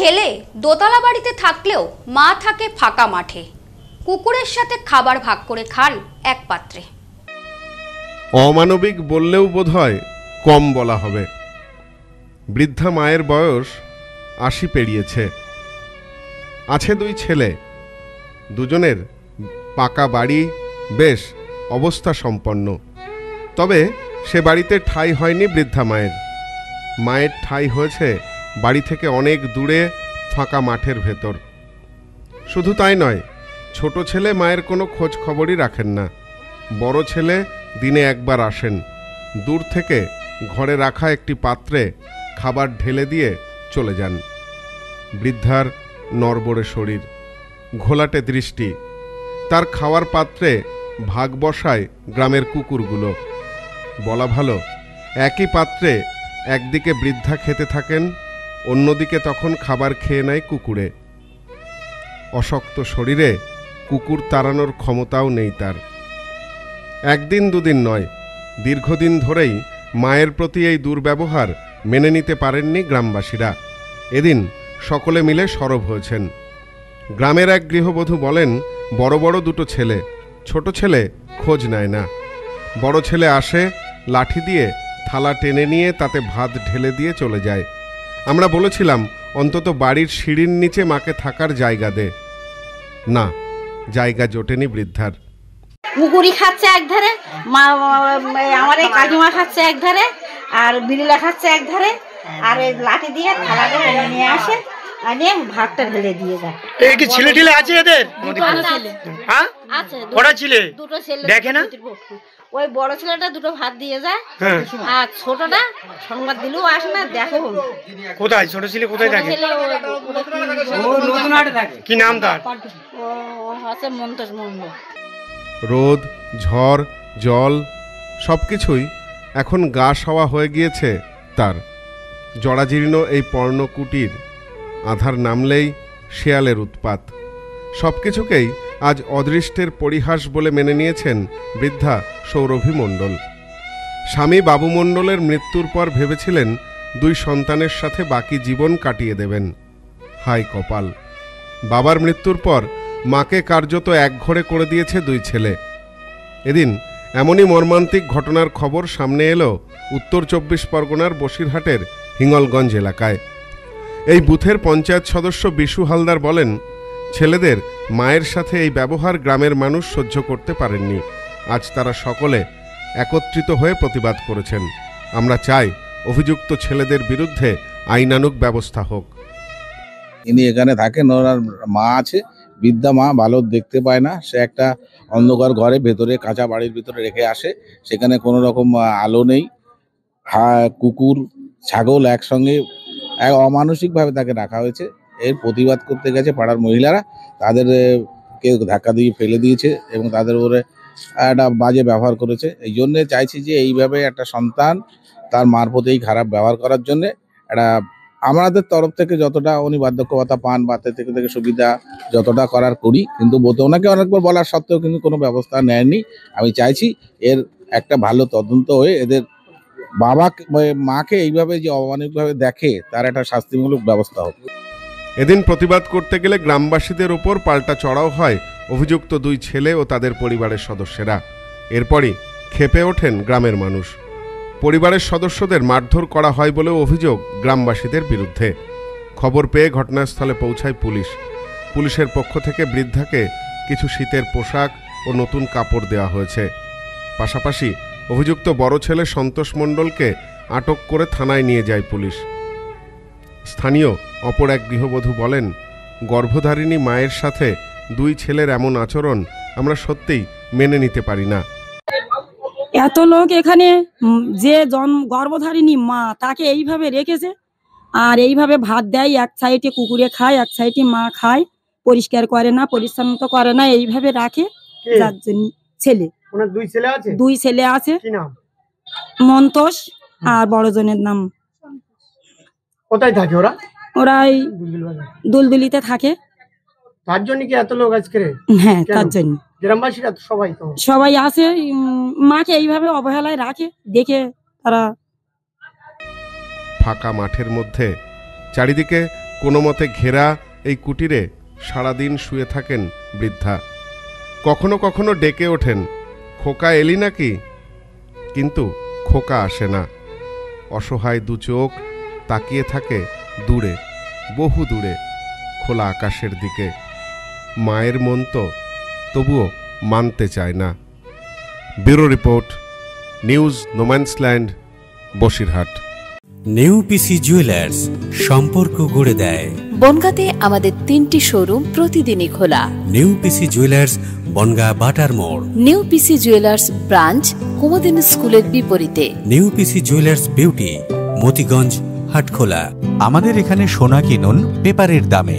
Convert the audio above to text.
ছেলে দোতলা বাড়িতে থাকলেও মা থাকে ফাঁকা মাঠে, কুকুরের সাথে খাবার ভাগ করে খান এক পাত্রে। অমানবিক বললেও বোধহয় কম বলা হবে। বৃদ্ধা মায়ের বয়স ৮০ পেরিয়েছে। আছে দুই ছেলে, দুজনের পাকা বাড়ি, বেশ অবস্থা সম্পন্ন। তবে সে বাড়িতে ঠাঁই হয়নি বৃদ্ধা মায়ের। মায়ের ঠাঁই হয়েছে বাড়ি থেকে অনেক দূরে ফাঁকা মাঠের ভেতর। শুধু তাই নয়, ছোট ছেলে মায়ের কোনো খোঁজ খবরই রাখেন না। বড় ছেলে দিনে একবার আসেন, দূর থেকে ঘরে রাখা একটি পাত্রে খাবার ঢেলে দিয়ে চলে যান। বৃদ্ধার নড়বড়ে শরীর, ঘোলাটে দৃষ্টি। তার খাওয়ার পাত্রে ভাগ বসায় গ্রামের কুকুরগুলো। বলা ভালো, একই পাত্রে একদিকে বৃদ্ধা খেতে থাকেন, অন্যদিকে তখন খাবার খেয়ে নেয় কুকুরে। অশক্ত শরীরে কুকুর তাড়ানোর ক্ষমতাও নেই তার। একদিন দুদিন নয়, দীর্ঘদিন ধরেই মায়ের প্রতি এই দুর্ব্যবহার মেনে নিতে পারেননি গ্রামবাসীরা। এদিন সকলে মিলে সরব হয়েছেন। গ্রামের এক গৃহবধূ বলেন, বড় বড় দুটো ছেলে, ছোট ছেলে খোঁজ নেয় না। বড় ছেলে আসে, লাঠি দিয়ে থালা টেনে নিয়ে তাতে ভাত ঢেলে দিয়ে চলে যায়। আমরা বলেছিলাম অন্তত বাড়ির সিঁড়ির নিচে মাকে থাকার জায়গা দে। না, জায়গা জোটেনি বৃদ্ধার। কুকুরি খাচ্ছে এক ধারে, আমার এই কাকিমা খাচ্ছে এক ধারে, আর বিড়িলা খাচ্ছে এক ধারে, আর এই লাঠি দিয়ে থালাটা টেনে নিয়ে আসে, নিয়ে ভাতটা ঢেলে দিয়ে যায়। এই কি ছেলে টিলে আছে এদের? হ্যাঁ আছে, কটা ছেলে? দুটো ছেলে। দেখে না, ওই বড় ছেলেটা দুটো ভাত দিয়ে যায়, আর ছোটটা সংবাদ দিলেও আসে না, দেখে। কোথায় ছোট ছেলে? কোথায় থাকে? কি নাম তার? ও হচ্ছে মন্তোষ মন্ডল। রোদ, ঝড়, জল সবকিছুই এখন গা সওয়া হয়ে গিয়েছে তার। জরাজীর্ণ এই পর্ণকুটির আধার নামলেই শেয়ালের উৎপাত। সবকিছুকেই আজ অদৃষ্টের পরিহাস বলে মেনে নিয়েছেন বৃদ্ধা সৌরভী মণ্ডল। স্বামী বাবু মণ্ডলের মৃত্যুর পর ভেবেছিলেন দুই সন্তানের সাথে বাকি জীবন কাটিয়ে দেবেন। হায় কপাল! বাবার মৃত্যুর পর মাকে কার্যত একঘরে করে দিয়েছে দুই ছেলে। এদিন এমনই মর্মান্তিক ঘটনার খবর সামনে এলো উত্তর ২৪ পরগনার বসিরহাটের হিঙ্গলগঞ্জ এলাকায়। এই বুথের পঞ্চায়েত সদস্য বিশু হালদার বলেন, ছেলেদের মায়ের সাথে এই ব্যবহার গ্রামের মানুষ সহ্য করতে পারেননি। আজ তারা সকলে একত্রিত হয়ে প্রতিবাদ করেছেন। আমরা চাই অভিযুক্ত ছেলেদের বিরুদ্ধে আইনানুগ ব্যবস্থা হোক। ইনি এখানে থাকেন, ওনার মা আছে, বৃদ্ধা মা, ভালো দেখতে পায় না। সে একটা অন্ধকার ঘরে ভেতরে, কাঁচা বাড়ির ভিতরে রেখে আসে। সেখানে কোনো রকম আলো নেই। কুকুর, ছাগল একসঙ্গে অমানসিকভাবে তাকে রাখা হয়েছে। এর প্রতিবাদ করতে গেছে পাড়ার মহিলারা, তাদেরকে ধাক্কা দিয়ে ফেলে দিয়েছে এবং তাদের উপরে একটা বাজে ব্যবহার করেছে। এই জন্যে চাইছি যে এইভাবে একটা সন্তান তার মার প্রতি খারাপ ব্যবহার করার জন্যে একটা আমাদের তরফ থেকে যতটা উনি বার্ধক্য ভাতা পান বা থেকে সুবিধা যতটা করার করি, কিন্তু ওনাকে অনেকবার বলার সত্ত্বেও কিন্তু কোনো ব্যবস্থা নেয়নি। আমি চাইছি এর একটা ভালো তদন্ত হয়ে এদের মাকে এইভাবে যে অমানবিকভাবে দেখে তার একটা শাস্তিমূলক ব্যবস্থা হোক। এদিন প্রতিবাদ করতে গেলে গ্রামবাসীদের ওপর পাল্টা চড়াও হয় অভিযুক্ত দুই ছেলে ও তাদের পরিবারের সদস্যরা। এরপরই ক্ষেপে ওঠেন গ্রামের মানুষ। পরিবারের সদস্যদের মারধর করা হয় বলেও অভিযোগ গ্রামবাসীদের বিরুদ্ধে। খবর পেয়ে ঘটনাস্থলে পৌঁছায় পুলিশ। পুলিশের পক্ষ থেকে বৃদ্ধাকে কিছু শীতের পোশাক ও নতুন কাপড় দেওয়া হয়েছে। পাশাপাশি অভিযুক্ত বড় ছেলে সন্তোষ মণ্ডলকে আটক করে থানায় নিয়ে যায় পুলিশ। স্থানীয় অপর এক গৃহবধূ বলেন, গর্ভধারিণী মায়ের সাথে দুই ছেলের এমন আচরণ আমরা সত্যিই মেনে নিতে পারি না। এত লোক এখানে, যে গর্ভধারিণী মা তাকে এইভাবে রেখেছে, আর এইভাবে ভাত দেয়, এক সাইডে কুকুরে খায়, এক সাইডে মা খায়, পরিষ্কার করে না, পরিচ্ছন্ন করে না, এইভাবে রাখে। যার জন্য ছেলে, দুই ছেলে আছে, মন্তোষ আর বড়জনের নাম। কোথায় থাকে ওরা? ওরা এই দুলদুলিতে থাকে। তার জন্য কি এত লোক আজকে? হ্যাঁ, তার জন্য গ্রামবাসীরা সবাই আসে, মাকে এইভাবে অবহেলায় রাখে দেখে তারা। ফাঁকা মাঠের মধ্যে চারিদিকে কোনো মতে ঘেরা এই কুটিরে সারাদিন শুয়ে থাকেন বৃদ্ধা। কখনো কখনো ডেকে ওঠেন, খোকা এলি নাকি? কিন্তু খোকা আসে না। অসহায় দু চোখ তাকিয়ে থাকে দূরে, বহু দূরে, খোলা আকাশের দিকে। মায়ের মন তো তবুও মানতে চায় না। Bureau report, news no man's land, Basirhat. নেউপিসি জুয়েলার্স, সম্পর্ক গড়ে দেয়। বনগাঁতে আমাদের 3টি শোরুম প্রতিদিনই খোলা। নেউপিসি জুয়েলার্স, বনগাঁ বাটার মোড়। নেউপিসি জুয়েলার্স ব্রাঞ্চ, কুমুদিন স্কুলের বিপরীতে। নেউপিসি জুয়েলার্স বিউটি, মতিগঞ্জ, হাটখোলা। আমাদের এখানে সোনা কিনুন পেপারের দামে।